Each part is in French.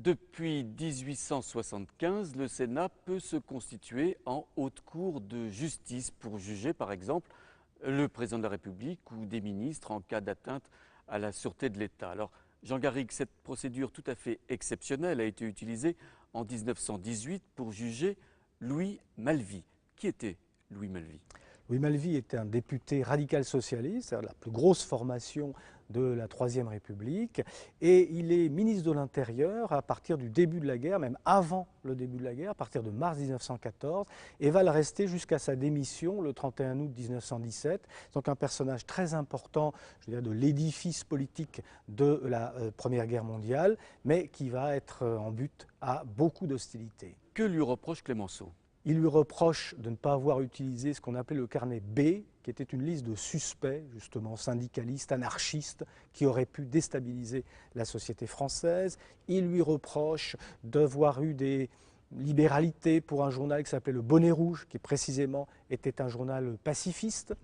Depuis 1875, le Sénat peut se constituer en haute cour de justice pour juger, par exemple, le président de la République ou des ministres en cas d'atteinte à la sûreté de l'État. Alors, Jean Garrigue, cette procédure tout à fait exceptionnelle a été utilisée en 1918 pour juger Louis Malvy. Qui était Louis Malvy ? Louis Malvy était un député radical-socialiste, la plus grosse formation de la Troisième République, et il est ministre de l'Intérieur à partir du début de la guerre, même avant le début de la guerre, à partir de mars 1914, et va le rester jusqu'à sa démission le 31 août 1917. Donc un personnage très important, je veux dire, de l'édifice politique de la Première Guerre mondiale, mais qui va être en but à beaucoup d'hostilités. Que lui reproche Clémenceau ? Il lui reproche de ne pas avoir utilisé ce qu'on appelait le carnet B, qui était une liste de suspects, justement syndicalistes, anarchistes, qui auraient pu déstabiliser la société française. Il lui reproche d'avoir eu des libéralités pour un journal qui s'appelait Le Bonnet Rouge, qui précisément était un journal pacifiste.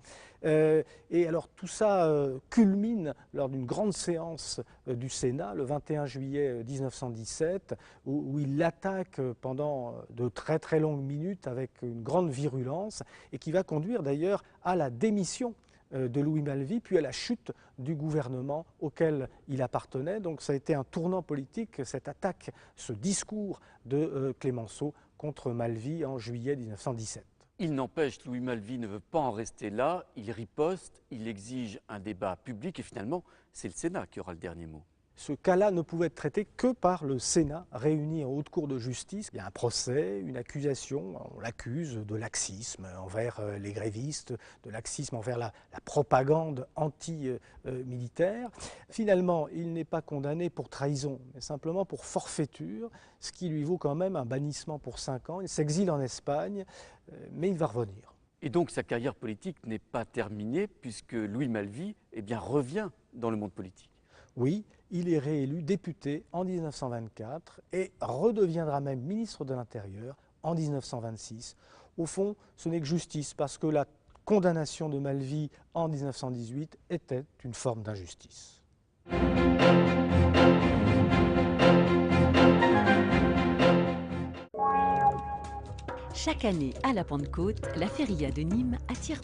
Et alors tout ça culmine lors d'une grande séance du Sénat, le 21 juillet 1917, où il l'attaque pendant de très très longues minutes avec une grande virulence, et qui va conduire d'ailleurs à la démission de Louis Malvy, puis à la chute du gouvernement auquel il appartenait. Donc ça a été un tournant politique, cette attaque, ce discours de Clémenceau contre Malvy en juillet 1917. Il n'empêche, Louis Malvy ne veut pas en rester là, il riposte, il exige un débat public et finalement, c'est le Sénat qui aura le dernier mot. Ce cas-là ne pouvait être traité que par le Sénat réuni en haute cour de justice. Il y a un procès, une accusation, on l'accuse de laxisme envers les grévistes, de laxisme envers la propagande anti-militaire. Finalement, il n'est pas condamné pour trahison, mais simplement pour forfaiture, ce qui lui vaut quand même un bannissement pour 5 ans. Il s'exile en Espagne, mais il va revenir. Et donc sa carrière politique n'est pas terminée puisque Louis Malvy revient dans le monde politique. Oui, il est réélu député en 1924 et redeviendra même ministre de l'Intérieur en 1926. Au fond, ce n'est que justice parce que la condamnation de Malvy en 1918 était une forme d'injustice. Chaque année à la Pentecôte, la Feria de Nîmes attire